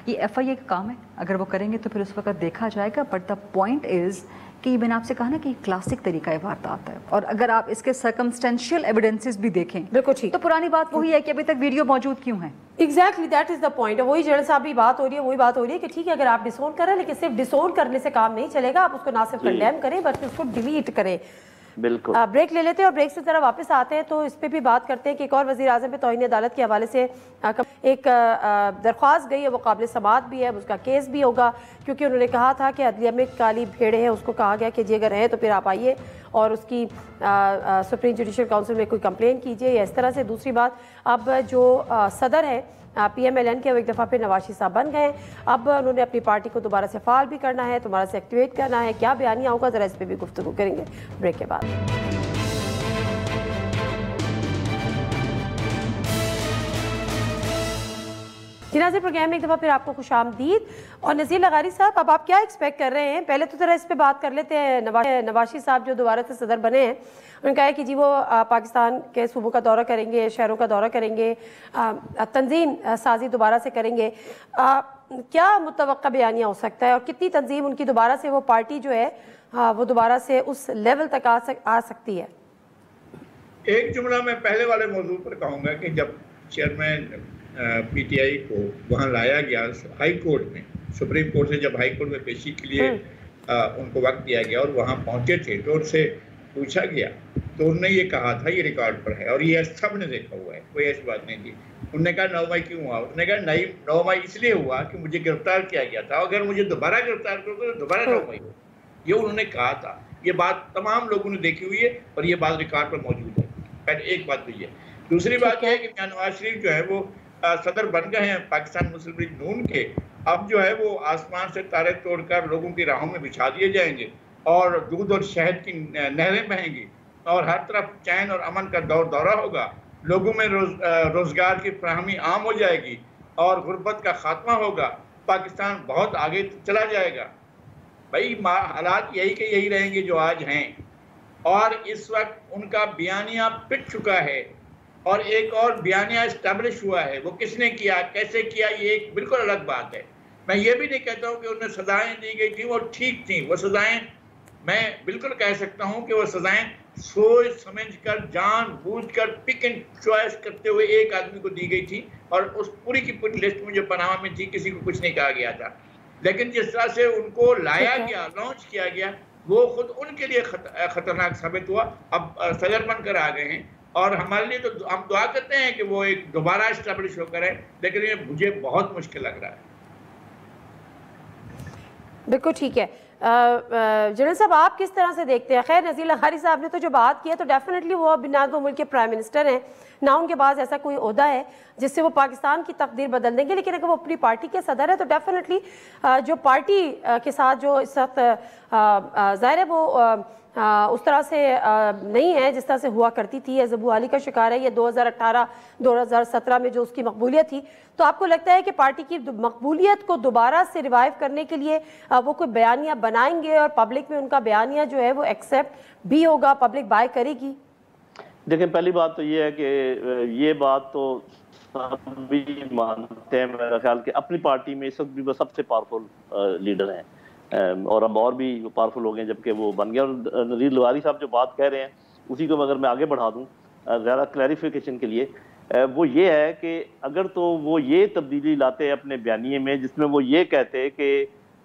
یہ FIA کا کام ہے, اگر وہ کریں گے تو پھر اس وقت دیکھا جائے گا. بٹ دا پوائنٹ از کہ میں نے آپ سے کہا نا کہ کلاسک طریقہ واردات ہے, اور اگر آپ اس کے سرکمسٹینشیل ایویڈنسز بھی دیکھیں تو پرانی بات وہی ہے کہ ابھی تک ویڈیو موجود کیوں ہیں. Exactly that is the point. وہی جنرل صاحب بھی بات ہو رہی ہے, وہی بات ہو رہی ہے کہ ٹھیک ہے اگر آپ ڈسون کر رہے ہیں, لیکن صرف ڈسون کرنے سے کام نہیں چلے گا, آپ اس کو نہ صرف کنڈیم کریں بلکہ اس کو ڈیلیٹ کریں. بالکل. بریک لے لیتے ہیں اور بریک سے ذرا واپس آتے ہیں تو اس پہ بھی بات کرتے ہیں کہ ایک اور وزیر اعظم پہ توہین عدالت کے حوالے سے ایک درخواست گئی ہے, وہ قابل سماعت بھی ہے, اس کا کیس بھی ہوگا, کیونکہ انہوں نے کہا تھا کہ عدلیہ میں کالی بھیڑیں ہیں, اس کو کہا گیا کہ جی اگر ہیں تو پھر آپ آئیے اور اس کی سپریم جوڈیشل کاؤنسل میں کوئی کمپلین کیجیے یا اس طرح سے. دوسری بات, اب جو صدر ہے PMLN کے, وہ ایک دفعہ پہ نواز شریف صاحب بن گئے, اب انہوں نے اپنی پارٹی کو دوبارہ سے فعال بھی کرنا ہے, دوبارہ سے ایکٹیویٹ کرنا ہے. کیا بیانیہ ہوگا, ذرا اس پہ بھی گفتگو کریں گے بریک کے بعد. ناظرین پروگرام میں ایک دفعہ پھر آپ کو خوش آمدید. اور نذیر لغاری صاحب, اب آپ کیا ایکسپیکٹ کر رہے ہیں؟ پہلے تو ذرا اس پہ بات کر لیتے ہیں. نواز شریف صاحب جو دوبارہ سے صدر بنے ہیں, انہوں نے کہا ہے کہ جی وہ پاکستان کے صوبوں کا دورہ کریں گے, شہروں کا دورہ کریں گے, تنظیم سازی دوبارہ سے کریں گے. کیا متوقع بیانیہ ہو سکتا ہے اور کتنی تنظیم ان کی دوبارہ سے, وہ پارٹی جو ہے وہ دوبارہ سے اس لیول تک آ سکتی ہے؟ ایک جملہ میں پہلے والے موضوع پر کہوں گا کہ جب چیئرمین PTI کو وہاں لایا گیا ہائی کورٹ میں, سپریم کورٹ سے جب ہائی کورٹ میں پیشی کے لیے ان کو وقت دیا گیا اور وہاں پہنچے تھے تو ان سے پوچھا گیا تو انہوں نے یہ کہا تھا, یہ ریکارڈ پر ہے اور یہ سب نے دیکھا ہوا ہے, کوئی ایسی بات نہیں تھی. انہوں نے کہا 9 مئی کیوں ہوا؟ انہوں نے کہا 9 مئی اس لیے ہوا کہ مجھے گرفتار کیا گیا تھا, اگر مجھے دوبارہ گرفتار کرو تو دوبارہ 9 مئی ہو. یہ انہوں نے کہا تھا. یہ بات تمام لوگوں نے دیکھی ہوئی ہے اور یہ بات ریکارڈ پر موجود ہے. پہلے ایک بات تو یہ. دوسری بات یہ ہے کہ نواز شریف جو ہے وہ صدر بن گئے ہیں پاکستان مسلم لیگ نون کے. اب جو ہے وہ آسمان سے تارے توڑ کر لوگوں کی راہوں میں بچھا دیے جائیں گے اور دودھ اور شہد کی نہریں بہیں گی اور ہر طرف چین اور امن کا دورہ ہوگا. لوگوں میں روزگار کی فراہمی عام ہو جائے گی اور غربت کا خاتمہ ہوگا. پاکستان بہت آگے چلا جائے گا. بھائی حالات یہی کہ یہی رہیں گے جو آج ہیں, اور اس وقت ان کا بیانیہ پٹ چکا ہے اور ایک اور بیانیہ اسٹیبلش ہوا ہے. وہ کس نے کیا, کیسے کیا, یہ ایک بالکل الگ بات ہے. میں یہ بھی نہیں کہتا ہوں کہ انہیں سزائیں دی گئی تھیں وہ ٹھیک تھیں. وہ سزائیں میں بالکل کہہ سکتا ہوں کہ وہ سزائیں سوچ سمجھ کر جان بوجھ کر پک اینڈ چوائس کرتے ہوئے ایک آدمی کو دی گئی تھی, اور اس پوری کی پوری لسٹ میں جو پاناما میں تھی کسی کو کچھ نہیں کہا گیا تھا. لیکن جس طرح سے ان کو لایا گیا, لانچ کیا گیا, وہ خود ان کے لیے خطرناک ثابت ہوا. اب صدر بن کر آ گئے ہیں اور ہمارے لیے تو ہم دعا کرتے ہیں کہ وہ ایک دوبارہ اسٹیبلش ہو کر ہے, لیکن یہ مجھے بہت مشکل لگ رہا ہے. بالکل ٹھیک ہے. جنرل صاحب آپ کس طرح سے دیکھتے ہیں؟ خیر نذیر لغاری صاحب نے تو جو بات کی ہے تو ڈیفینیٹلی وہ اب نہ تو ملک کے پرائم منسٹر ہیں, نہ ان کے پاس ایسا کوئی عہدہ ہے جس سے وہ پاکستان کی تقدیر بدل دیں گے, لیکن اگر وہ اپنی پارٹی کے صدر ہے تو ڈیفینیٹلی جو پارٹی کے ساتھ جو اس وقت ظاہر ہے وہ اس طرح سے نہیں ہے جس طرح سے ہوا کرتی تھی. ابو علی کا شکار ہے یہ 2018-2017 میں جو اس کی مقبولیت تھی. تو آپ کو لگتا ہے کہ پارٹی کی مقبولیت کو دوبارہ سے ریوائیو کرنے کے لیے وہ کوئی بیانیہ بنائیں گے اور پبلک میں ان کا بیانیہ جو ہے وہ ایکسیپٹ بھی ہوگا, پبلک بائی کرے گی؟ دیکھیں پہلی بات تو یہ ہے کہ یہ بات تو سب بھی مانتے ہیں میرا خیال کہ اپنی پارٹی میں اس وقت بھی وہ سب سے پاورفل لیڈر ہیں, اور اب اور بھی پاورفل ہو گئے جبکہ وہ بن گیا. اور نذیر لغاری صاحب جو بات کہہ رہے ہیں اسی کو اگر میں آگے بڑھا دوں زیادہ کلیریفیکیشن کے لیے, وہ یہ ہے کہ اگر تو وہ یہ تبدیلی لاتے اپنے بیانیے میں جس میں وہ یہ کہتے کہ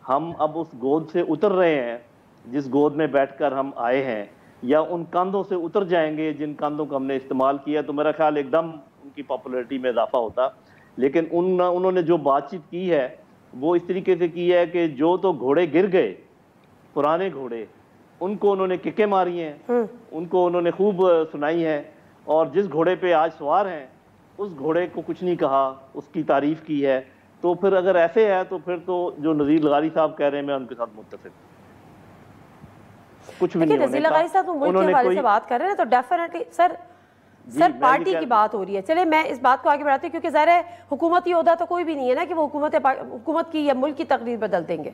ہم اب اس گود سے اتر رہے ہیں جس گود میں بیٹھ کر ہم آئے ہیں, یا ان کاندھوں سے اتر جائیں گے جن کاندھوں کو ہم نے استعمال کیا, تو میرا خیال ایک دم ان کی پاپولیرٹی میں اضافہ ہوتا. لیکن انہوں نے جو بات چیت کی ہے وہ اس طریقے سے کی ہے کہ جو تو گھوڑے گر گئے, پرانے گھوڑے, ان کو انہوں نے ککیں ماری ہیں, ان کو انہوں نے خوب سنائی ہیں, اور جس گھوڑے پہ آج سوار ہیں اس گھوڑے کو کچھ نہیں کہا, اس کی تعریف کی ہے. تو پھر اگر ایسے ہے تو پھر تو جو نذیر لغاری صاحب کہہ رہے ہیں میں ان کے ساتھ متفق ہوں. کچھ بھی نہیں. نذیر لغاری صاحب تو ملک کے حوالے سے بات کر رہے ہیں تو ڈیفینیٹلی سر پارٹی کی بات ہو رہی ہے. چلے میں اس بات کو آگے بڑھاتی ہوں کیونکہ ظاہر ہے حکومتی عہدہ تو کوئی بھی نہیں ہے نا کہ وہ حکومت کی یا ملک کی تقریر بدل دیں گے.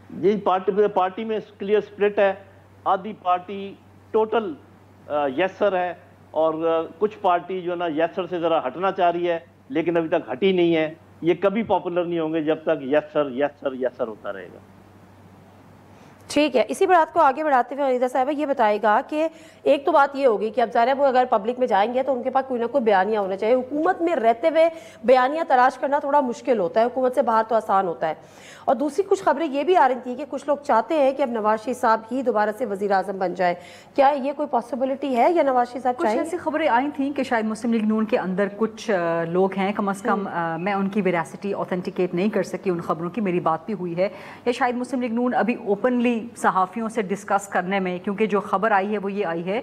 جی پارٹی میں کلیئر سپلٹ ہے. آدھی پارٹی ٹوٹل یس سر ہے اور کچھ پارٹی جو نا یس سر سے ذرا ہٹنا چاہ رہی ہے لیکن ابھی تک ہٹی نہیں ہے. یہ کبھی پاپولر نہیں ہوں گے جب تک یس سر یس سر یس سر ہوتا رہے گا. ٹھیک ہے, اسی بات کو آگے بڑھاتے ہوئے خلیدہ صاحبہ یہ بتائے گا کہ ایک تو بات یہ ہوگی کہ اب ظاہر ہے وہ اگر پبلک میں جائیں گے تو ان کے پاس کوئی نہ کوئی بیانیہ ہونا چاہیے. حکومت میں رہتے ہوئے بیانیہ تلاش کرنا تھوڑا مشکل ہوتا ہے, حکومت سے باہر تو آسان ہوتا ہے. اور دوسری کچھ خبریں یہ بھی آ رہی تھیں کہ کچھ لوگ چاہتے ہیں کہ اب نواز شریف صاحب ہی دوبارہ سے وزیر اعظم بن جائے. کیا یہ کوئی پاسبلٹی ہے یا نواز شریف صاحب چاہیں؟ کچھ ایسی خبریں آئی تھیں کہ شاید مسلم لیگ نون کے اندر کچھ لوگ ہیں, کم از کم میں ان کی ویراسٹی اوتھینٹیکیٹ نہیں کر سکی ان خبروں کی, میری بات بھی ہوئی ہے, یا شاید مسلم لیگ نون ابھی اوپنلی صحافیوں سے ڈسکس کرنے میں, کیونکہ جو خبر آئی ہے وہ یہ آئی ہے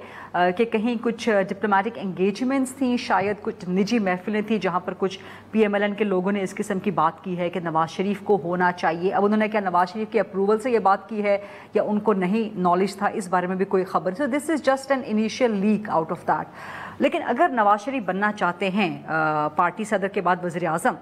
کہ کہیں کچھ ڈپلومیٹک انگیجمنٹس تھیں, شاید کچھ نجی محفلیں تھیں جہاں پر کچھ پی ایم ایل این کے لوگوں نے اس قسم کی بات کی ہے کہ نواز شریف کو ہونا چاہیے. اب انہوں نے کیا نواز شریف کے اپروول سے یہ بات کی ہے یا ان کو نہیں نالج تھا, اس بارے میں بھی کوئی خبر. So this is just an initial leak out of that. لیکن اگر نواز شریف بننا چاہتے ہیں پارٹی صدر کے بعد وزیر اعظم,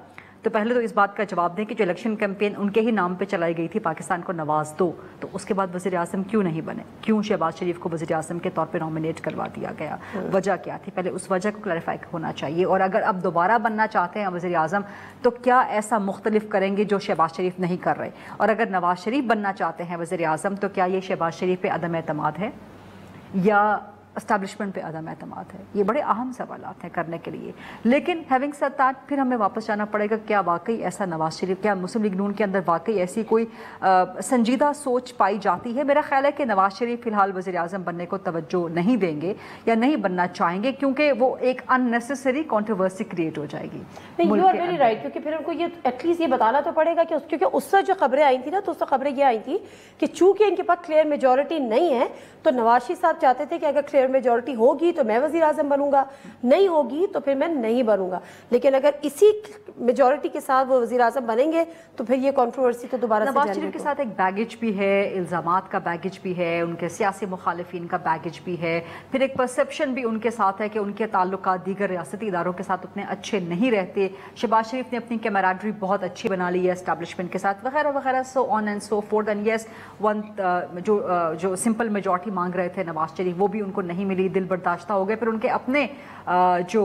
تو پہلے تو اس بات کا جواب دیں کہ جو الیکشن کیمپین ان کے ہی نام پہ چلائی گئی تھی پاکستان کو نواز دو, تو اس کے بعد وزیر اعظم کیوں نہیں بنے؟ کیوں شہباز شریف کو وزیر اعظم کے طور پہ نامینیٹ کروا دیا گیا؟ وجہ کیا تھی؟ پہلے اس وجہ کو کلیریفائی ہونا چاہیے. اور اگر اب دوبارہ بننا چاہتے ہیں وزیر اعظم تو کیا ایسا مختلف کریں گے جو شہباز شریف نہیں کر رہے؟ اور اگر نواز شریف بننا چاہتے ہیں وزیر اعظم تو کیا یہ شہباز شریف پہ عدم اعتماد ہے یا اسٹیبلشمنٹ پہ عدم اعتماد ہے؟ یہ بڑے اہم سوالات ہیں کرنے کے لیے. لیکن ہیونگ سیڈ دیٹ پھر ہمیں واپس جانا پڑے گا, کیا واقعی ایسا نواز شریف, کیا مسلم لیگ نون کے اندر واقعی ایسی کوئی سنجیدہ سوچ پائی جاتی ہے؟ میرا خیال ہے کہ نواز شریف فی الحال وزیر اعظم بننے کو توجہ نہیں دیں گے یا نہیں بننا چاہیں گے, کیونکہ وہ ایک ان نیسیسری کنٹروورسی کریٹ ہو جائے گی. یو آر ویری رائٹ, کیونکہ پھر ان کو یہ ایٹ لیسٹ یہ بتانا تو پڑے گا کہ کیونکہ اس سے جو خبریں آئی تھیں نا, تو اس سے خبریں یہ آئی تھی کہ چونکہ ان کے پاس کلیئر میجورٹی نہیں ہے تو نواز شریف صاحب چاہتے تھے کہ اگر کلیئر میجورٹی ہوگی تو میں وزیر اعظم بنوں گا, نہیں ہوگی تو پھر میں نہیں بنوں گا. لیکن اگر اسی میجورٹی کے ساتھ وہ وزیر اعظم بنیں گے تو پھر یہ کنٹروورسی تو دوبارہ نواز شریف کے ساتھ ایک بیگیج بھی ہے, الزامات کا بیگیج بھی ہے, ان کے سیاسی مخالفین کا بیگیج بھی ہے, پھر ایک پرسیپشن بھی ان کے ساتھ ہے کہ ان کے تعلقات دیگر ریاستی اداروں کے ساتھ اتنے اچھے نہیں رہتے. شہباز شریف نے اپنی کیمراڈری بہت اچھی بنا لی ہے اسٹیبلشمنٹ کے ساتھ وغیرہ وغیرہ, so on and so forth. And yes one جو سمپل میجورٹی مانگ رہے تھے نواز شریف وہ بھی ان کو نہیں ملی, دل برداشتہ ہو گئے. پھر ان کے اپنے جو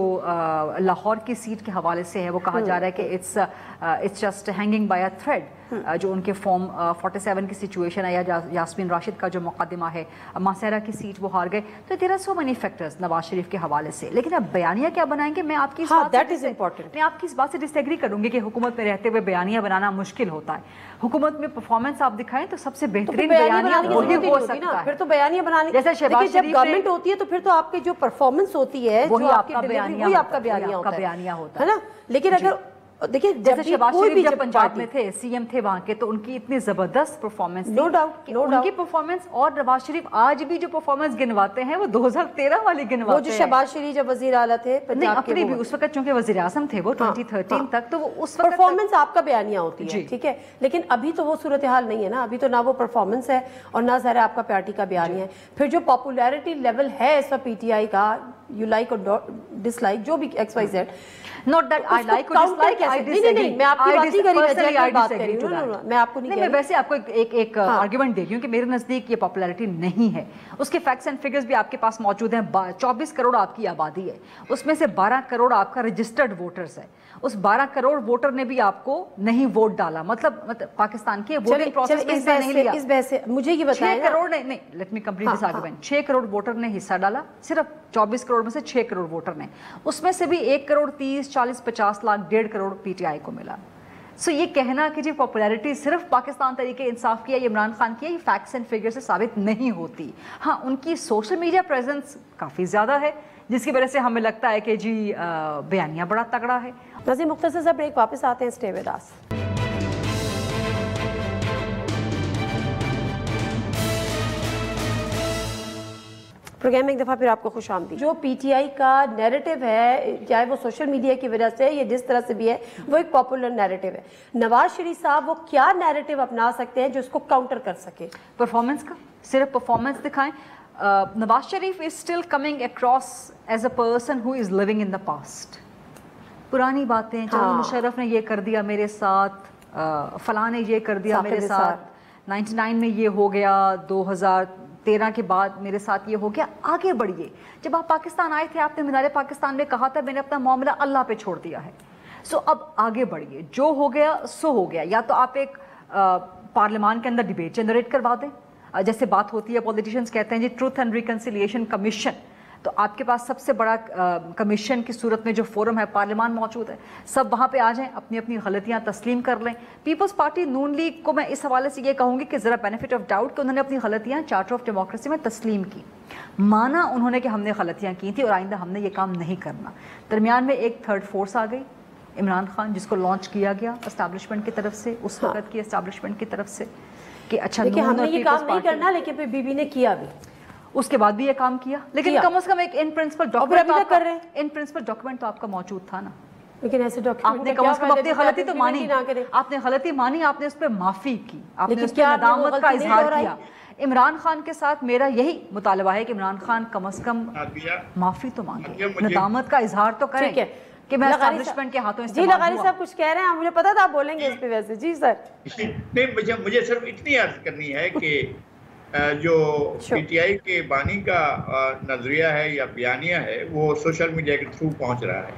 لاہور کی سیٹ کے حوالے سے ہے وہ کہا جا رہا ہے کہ it's just hanging by a thread, جو ان کے فارم 47 کی سچویشن ہے, یا یاسمین راشد کا جو مقدمہ ہے, ماسیرا کی سیٹ وہ ہار گئے. تو there are so many factors Nawaz Sharif کے حوالے سے. لیکن اب بیانیہ کیا بنائیں گے؟ میں آپ کی اس بات سے ڈس ایگری کروں گی کہ حکومت میں رہتے ہوئے بیانیہ بنانا مشکل ہوتا ہے. حکومت میں پرفارمنس آپ دکھائیں تو سب سے بہترین بیانیہ وہی ہو سکتا ہے. پھر تو بیانیہ بنانے جیسے شہباز شریف جب گورنمنٹ ہوتی ہے تو پھر تو آپ کی جو پرفارمنس ہوتی ہے وہی آپ کا بیانیہ ہوتا ہے نا. لیکن اگر دیکھیں جیسے شہباز شریف جب پنجاب میں تھے, سی ایم تھے وہاں کے, تو ان کی اتنی زبردست پرفارمنس تھی, ان کی پرفارمنس. اور نواز شریف آج بھی جو پرفارمنس گنواتے ہیں وہ 2013 والی گنواتے ہیں. وہ جو شہباز شریف جب وزیر اعلیٰ تھے پنجاب کے, اپنی بھی اس وقت چونکہ وزیر اعظم تھے وہ 2013 تک, تو وہ اس وقت پرفارمنس آپ کا بیانیہ ہوتی ہے, ٹھیک ہے. لیکن ابھی تو وہ صورتحال نہیں ہے نا, ابھی تو نہ وہ پرفارمنس ہے اور نہ ظاہر آپ کا پارٹی کا بیانیہ ہے. پھر جو پاپولیرٹی لیول ہے اس وقت پی ٹی آئی کا, یو لائک اور ڈس لائک جو بھی X Y Z, not that I like or dislike, I disagree. میں آپ کی بات نہیں کری میں آپ کو نہیں, میں ویسے آپ کو ایک آرگیومنٹ دے رہی ہوں کہ میرے نزدیک یہ پاپولیرٹی نہیں ہے. اس کے فیکٹس اینڈ فگرز بھی آپ کے پاس موجود ہیں. 24 کروڑ آپ کی آبادی ہے, اس میں سے 12 کروڑ آپ کا رجسٹرڈ ووٹرز ہے. اس 12 کروڑ ووٹر نے بھی آپ کو نہیں ووٹ ڈالا, مطلب پاکستان کے ووٹنگ پروسیس میں حصہ نہیں لیا. اس بحث سے مجھے یہ بتائیں 6 کروڑ نہیں, let me complete this argument. 6 crore voter نے حصہ ڈالا, صرف 24 کروڑ میں سے 6 کروڑ ووٹر نے. اس میں سے بھی 1 crore 30 40 50 lakh 1.5 crore P T I کو ملا. سو یہ کہنا کہ جی پاپولیرٹی صرف پاکستان تحریک انصاف کی ہے, عمران خان کی ہے, یہ فیکٹس اینڈ فگر سے ثابت نہیں ہوتی. ہاں ان کی سوشل میڈیا پریزنس کافی زیادہ ہے جس کی وجہ سے ہمیں لگتا ہے کہ جی بیانیہ بڑا تگڑا ہے. ناظرین مختصر سا بریک, واپس آتے ہیں, اسٹے ود اس. پروگرام میں ایک دفعہ پھر آپ کو خوش آمدید. جو پی ٹی آئی کا نیریٹو ہے, چاہے وہ سوشل میڈیا کی وجہ سے یا جس طرح سے بھی ہے, وہ ایک پاپولر نیریٹو ہے. نواز شریف صاحب وہ کیا نیریٹو اپنا سکتے ہیں جو اس کو کاؤنٹر کر سکے؟ پرفارمنس کا, صرف پرفارمنس دکھائیں. Nawaz Sharif is still coming across as a person who is living in the past. پرانی باتیں, چلو مشرف نے یہ کر دیا میرے ساتھ, فلاں نے یہ کر دیا میرے ساتھ, 99 میں یہ ہو گیا, 2013 کے بعد میرے ساتھ یہ ہو گیا. آگے بڑھیے. جب آپ پاکستان آئے تھے آپ نے مینار پاکستان میں کہا تھا میں نے اپنا معاملہ اللہ پہ چھوڑ دیا ہے. سو اب آگے بڑھیے، جو ہو گیا سو ہو گیا. یا تو آپ ایک پارلیمان کے اندر ڈیبیٹ جنریٹ کروا دیں، جیسے بات ہوتی ہے پولیٹیشنز کہتے ہیں جی ٹروتھ اینڈ ریکنسیلیشن کمیشن، تو آپ کے پاس سب سے بڑا کمیشن کی صورت میں جو فورم ہے پارلیمان موجود ہے، سب وہاں پہ آ جائیں، اپنی اپنی غلطیاں تسلیم کر لیں. پیپلز پارٹی نون لیگ کو میں اس حوالے سے یہ کہوں گی کہ ذرا بینیفٹ آف ڈاؤٹ کہ انہوں نے اپنی غلطیاں چارٹر آف ڈیموکریسی میں تسلیم کی، مانا انہوں نے کہ ہم نے غلطیاں کی تھی اور آئندہ ہم نے یہ کام نہیں کرنا. درمیان میں ایک تھرڈ فورس آ گئی، عمران خان، جس کو لانچ کیا گیا اسٹیبلشمنٹ کی طرف سے، اس وقت کی اسٹیبلشمنٹ کی طرف سے کہ اچھا ہم نے یہ کام نہیں کرنا، لیکن پھر بی بی نے کیا بھی، اس کے بعد بھی یہ کام کیا. لیکن کم از کم ایک ان پرنسپل ڈاکومنٹ تو آپ کا موجود تھا نا. لیکن ایسے آپ نے کم از کم اپنی غلطی تو مانی، آپ نے غلطی مانی، آپ نے اس پہ معافی کی، آپ نے اس پہ ندامت کا اظہار کیا. عمران خان کے ساتھ میرا یہی مطالبہ ہے کہ عمران خان کم از کم معافی تو مانگے، ندامت کا اظہار تو کریں کہ میں اسٹیبلشمنٹ کے ہاتھوں جی لغاری صاحب کچھ کہہ رہے ہیں، مجھے پتا تھا آپ بولیں گے اس پہ ویسے. جی سر. نہیں، مجھے صرف اتنی عرض کرنی ہے کہ جو پی ٹی آئی کے بانی کا نظریہ ہے یا بیانیہ ہے وہ سوشل میڈیا کے تھرو پہنچ رہا ہے،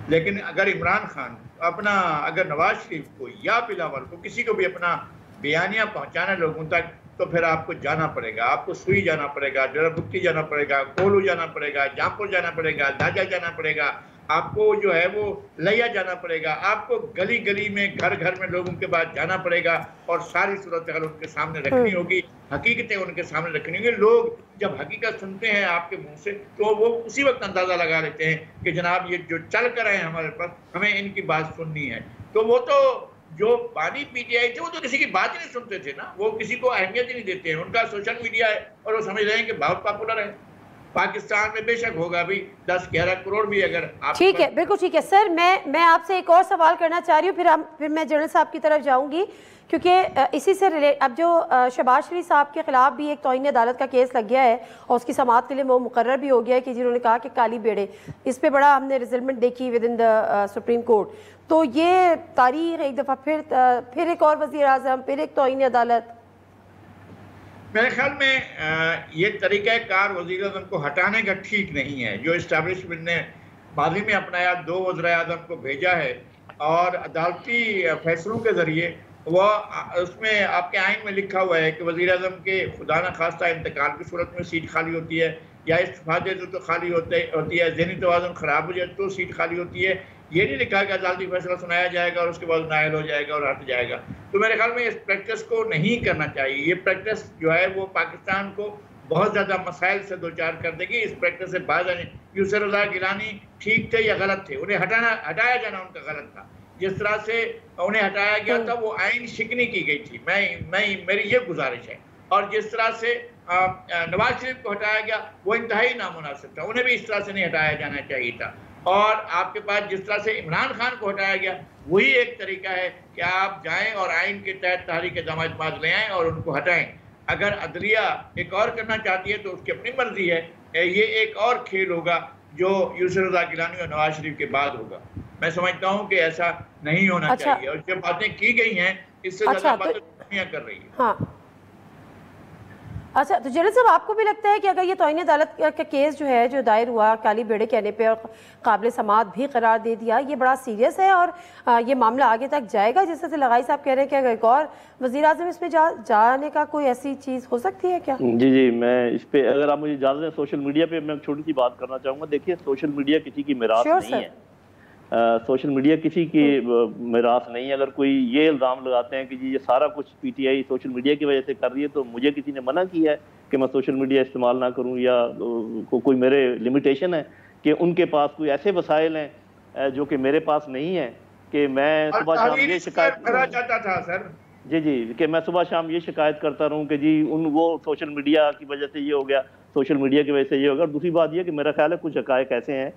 لیکن اگر عمران خان اگر نواز شریف کو یا بلاول کو کسی کو بھی اپنا بیانیہ پہنچانا لوگوں تک، تو پھر آپ کو جانا پڑے گا، آپ کو سوئی جانا پڑے گا، ڈیرہ بگٹی جانا پڑے گا، کولو جانا پڑے گا، جامپور جانا پڑے گا، داجا جانا پڑے گا، آپ کو جو ہے وہ لیا جانا پڑے گا، آپ کو گلی گلی میں گھر گھر میں لوگوں کے بعد جانا پڑے گا اور ساری صورتحال ان کے سامنے رکھنی ہوگی، حقیقتیں ان کے سامنے رکھنی ہوگی. لوگ جب حقیقت سنتے ہیں آپ کے منہ سے تو وہ اسی وقت اندازہ لگا لیتے ہیں کہ جناب یہ جو چل کر آئے ہیں ہمارے پاس، ہمیں ان کی بات سننی ہے. تو وہ تو جو بانی پی ٹی آئی تھے وہ تو کسی کی بات ہی نہیں سنتے تھے نا، وہ کسی کو اہمیت ہی نہیں دیتے ہیں. ان کا سوشل میڈیا ہے اور وہ سمجھ رہے ہیں کہ بہت پاپولر ہے. پاکستان میں بے شک ہوگا بھی 10-11 کروڑ بھی اگر آپ. ٹھیک ہے، بالکل ٹھیک ہے سر. میں آپ سے ایک اور سوال کرنا چاہ رہی ہوں، پھر میں جنرل صاحب کی طرف جاؤں گی، کیونکہ اسی سے اب جو شہباز شریف صاحب کے خلاف بھی ایک توہین عدالت کا کیس لگ گیا ہے اور اس کی سماعت کے لیے وہ مقرر بھی ہو گیا ہے کہ جنہوں نے کہا کہ کالی بیڑے، اس پہ بڑا ہم نے ریزلمنٹ دیکھی with in the supreme court. تو یہ تاریخ ایک دفعہ پھر ایک اور وزیر اعظم، پھر ایک توہین عدالت. میرے خیال میں یہ طریقہ کار وزیر اعظم کو ہٹانے کا ٹھیک نہیں ہے. جو اسٹیبلشمنٹ نے ماضی میں اپنایا، 2 وزراء اعظم کو بھیجا ہے اور عدالتی فیصلوں کے ذریعے وہ اس میں آپ کے آئین میں لکھا ہوا ہے کہ وزیر اعظم کے خدا نخواستہ انتقال کی صورت میں سیٹ خالی ہوتی ہے، یا استعفیٰ دے دو تو خالی ہوتی ہے، ذہنی توازن خراب ہو جائے تو سیٹ خالی ہوتی ہے. یہ نہیں لکھا کہ عدالتی فیصلہ سنایا جائے گا اور اس کے بعد نائل ہو جائے گا اور ہٹ جائے گا. تو میرے خیال میں اس پریکٹس کو نہیں کرنا چاہیے. یہ پریکٹس جو ہے وہ پاکستان کو بہت زیادہ مسائل سے دوچار کر دے گی. اس پریکٹس سے باز آنے. یسر رضا گیلانی ٹھیک تھے یا غلط تھے؟ انہیں ہٹایا جانا ان کا غلط تھا. جس طرح سے انہیں ہٹایا گیا تھا وہ آئین شکنی کی گئی تھی. میری یہ گزارش ہے. اور جس طرح سے نواز شریف کو ہٹایا گیا وہ انتہائی نامناسب تھا، انہیں بھی اس طرح سے نہیں ہٹایا جانا چاہیے تھا. اور آپ کے پاس جس طرح سے عمران خان کو ہٹایا گیا وہی ایک طریقہ ہے کہ آپ جائیں اور آئین کے تحت تحریک اعتماد اعتماد لے آئیں اور ان کو ہٹائیں. اگر عدلیہ ایک اور کرنا چاہتی ہے تو اس کی اپنی مرضی ہے. یہ ایک اور کھیل ہوگا جو یسر رضا گیلانی اور نواز شریف کے بعد ہوگا. میں سمجھتا ہوں کہ ایسا نہیں ہونا چاہیے. اور جو باتیں کی گئی ہیں اس سے زیادہ باتیں دنیا کر رہی ہے. اچھا، تو جنرل صاحب آپ کو بھی لگتا ہے کہ اگر یہ توہین عدالت کا کیس جو ہے جو دائر ہوا کالی بیڑے کہنے پہ اور قابل سماعت بھی قرار دے دیا، یہ بڑا سیریس ہے اور یہ معاملہ آگے تک جائے گا؟ جس طرح سے لغائی صاحب کہہ رہے ہیں کہ اگر ایک اور وزیر اعظم اس میں جانے کا کوئی ایسی چیز ہو سکتی ہے کیا؟ جی میں اس پہ اگر آپ مجھے اجازت دیں سوشل میڈیا پہ میں چھوٹی سی بات کرنا چاہوں گا. دیکھیے سوشل میڈیا کسی کی میراث نہیں ہے. سوشل میڈیا کسی کی میراث نہیں ہے. اگر کوئی یہ الزام لگاتے ہیں کہ جی یہ سارا کچھ P T I social media کی وجہ سے کر رہی ہے تو مجھے کسی نے منع کیا ہے کہ میں سوشل میڈیا استعمال نہ کروں یا کوئی میرے لمیٹیشن ہے کہ ان کے پاس کوئی ایسے وسائل ہیں جو کہ میرے پاس نہیں ہیں کہ میں صبح شام یہ شکایت کہ میں صبح شام یہ شکایت کرتا رہوں کہ جی وہ سوشل میڈیا کی وجہ سے یہ ہو گیا، سوشل میڈیا کی وجہ سے یہ ہوگا. اور دوسری بات یہ کہ میرا خیال ہے کچھ حقائق ایسے ہیں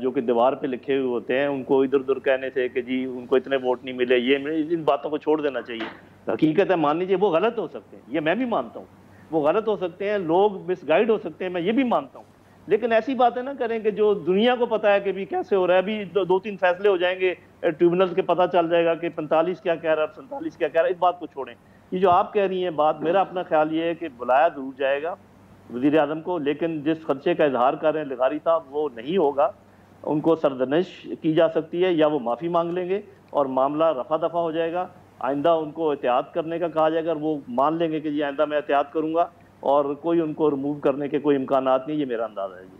جو کہ دیوار پہ لکھے ہوئے ہوتے ہیں، ان کو ادھر ادھر کہنے سے کہ جی ان کو اتنے ووٹ نہیں ملے، یہ ان باتوں کو چھوڑ دینا چاہیے. حقیقت ہے مان لیجیے وہ غلط ہو سکتے ہیں، یہ میں بھی مانتا ہوں وہ غلط ہو سکتے ہیں، لوگ مس گائیڈ ہو سکتے ہیں، میں یہ بھی مانتا ہوں. لیکن ایسی باتیں نہ کریں کہ جو دنیا کو پتہ ہے کہ بھی کیسے ہو رہا ہے. ابھی 2-3 فیصلے ہو جائیں گے ٹریبونلز کے، پتہ چل جائے گا کہ 45 کیا کہہ رہا ہے، 47 کیا کہہ رہا ہے. اس بات کو چھوڑیں. یہ جو آپ کہہ رہی ہیں بات، میرا اپنا خیال یہ ہے کہ بلایا ضرور جائے گا وزیر اعظم کو، لیکن جس خدشے کا اظہار کر رہے ہیں لغاری صاحب وہ نہیں ہوگا. ان کو سرزنش کی جا سکتی ہے یا وہ معافی مانگ لیں گے اور معاملہ رفع دفع ہو جائے گا. آئندہ ان کو احتیاط کرنے کا کہا جائے گا اور وہ مان لیں گے کہ جی آئندہ میں احتیاط کروں گا اور کوئی ان کو ریموو کرنے کے کوئی امکانات نہیں. یہ میرا اندازہ ہے. جی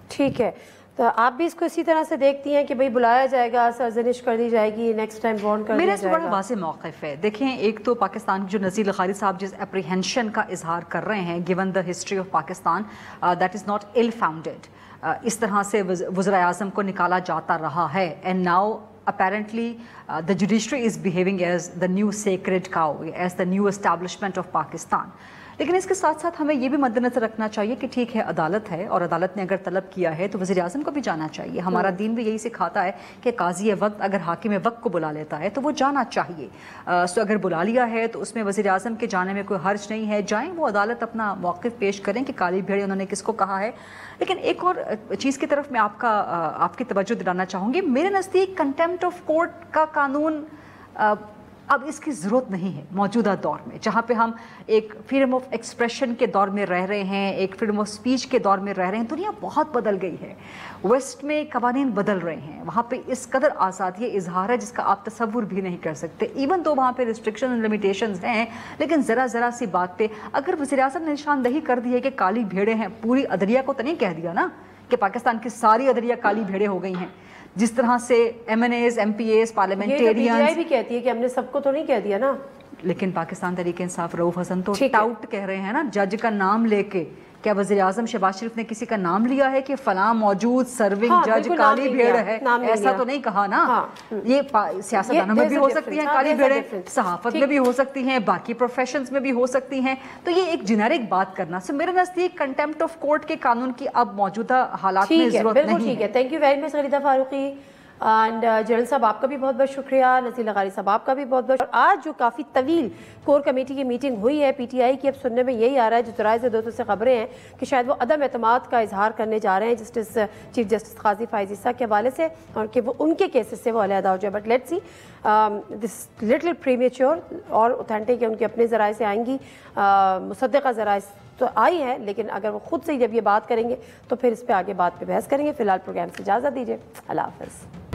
ٹھیک ہے. تو آپ بھی اس کو اسی طرح سے دیکھتی ہیں کہ بھئی بلایا جائے گا, سرزنش کر دی جائے گی, نیکسٹ ٹائم وارن کر دیا جائے گا؟ میرا بڑا واضح موقف ہے. دیکھیں, ایک تو پاکستان جو نذیر لغاری صاحب جس اپریہنشن کا اظہار کر رہے ہیں given the history of Pakistan, that is not ill founded. اس طرح سے وزراء اعظم کو نکالا جاتا رہا ہے and now apparently the judiciary is behaving as the new sacred cow, as the new establishment of Pakistan. لیکن اس کے ساتھ ساتھ ہمیں یہ بھی مد نظر رکھنا چاہیے کہ ٹھیک ہے عدالت ہے اور عدالت نے اگر طلب کیا ہے تو وزیر اعظم کو بھی جانا چاہیے. ہمارا دین بھی یہی سکھاتا ہے کہ قاضی وقت اگر حاکم وقت کو بلا لیتا ہے تو وہ جانا چاہیے. سو اگر بلا لیا ہے تو اس میں وزیر اعظم کے جانے میں کوئی حرج نہیں ہے. جائیں, وہ عدالت اپنا موقف پیش کریں کہ کالی بھیڑ انہوں نے کس کو کہا ہے. لیکن ایک اور چیز کی طرف میں آپ کی توجہ دلانا چاہوں گی. میرے نزدیک کنٹیمپٹ آف کورٹ کا قانون اب اس کی ضرورت نہیں ہے موجودہ دور میں, جہاں پہ ہم ایک فریڈم آف ایکسپریشن کے دور میں رہ رہے ہیں, ایک فریڈم آف سپیچ کے دور میں رہ رہے ہیں. دنیا بہت بدل گئی ہے, ویسٹ میں قوانین بدل رہے ہیں, وہاں پہ اس قدر آزادی اظہار ہے جس کا آپ تصور بھی نہیں کر سکتے. ایون تو وہاں پہ ریسٹرکشن اینڈ لمیٹیشنز ہیں, لیکن ذرا سی بات پہ اگر وزیر اعظم نے نشاندہی کر دی ہے کہ کالی بھیڑیں ہیں, پوری عدلیہ کو تو نہیں کہہ دیا نا کہ پاکستان کی ساری عدلیہ کالی بھیڑیں ہو گئی ہیں. جس طرح سے M N As, M P As, parliamentarians بھی کہتی ہے کہ ہم نے سب کو تو نہیں کہہ دیا نا. لیکن پاکستان تحریک انصاف رؤوف حسن تو ٹاؤٹ کہہ رہے ہیں نا جج کا نام لے کے. کیا وزیر اعظم شہباز شریف نے کسی کا نام لیا ہے کہ فلاں موجود سرونگ جج کالی بھیڑ ہے؟ ایسا تو نہیں کہا نا. یہ سیاستدانوں میں بھی ہو سکتی ہیں کالی بھیڑیں, صحافت میں بھی ہو سکتی ہیں, باقی پروفیشنز میں بھی ہو سکتی ہیں. تو یہ ایک جنیرک بات کرنا سے میرے نزدیک کنٹیمپٹ آف کورٹ کے قانون کی اب موجودہ حالات میں ضرورت نہیں ہے. ٹھیک ہے. Thank you very much Gharida Farooqi. And general صاحب آپ کا بھی بہت بہت شکریہ, نذیر لغاری صاحب آپ کا بھی بہت بہت. آج جو کافی طویل کور کمیٹی کی میٹنگ ہوئی ہے پی ٹی آئی کی, اب سننے میں یہی آ رہا ہے جو ذرائع سے دوستوں سے خبریں ہیں کہ شاید وہ عدم اعتماد کا اظہار کرنے جا رہے ہیں چیف جسٹس قاضی فائز عیسیٰ کے حوالے سے, اور کہ وہ ان کے کیسز سے وہ علیحدہ ہو جائے. But let's see, this little premature اور اوتھینٹک, ان کے اپنے ذرائع سے آئیں گی, مصدقہ ذرائع تو آئی ہے, لیکن اگر وہ خود سے جب یہ بات کریں گے تو پھر اس پہ آگے بات پہ بحث کریں گے. فی الحال پروگرام سے اجازت دیجیے. اللہ حافظ.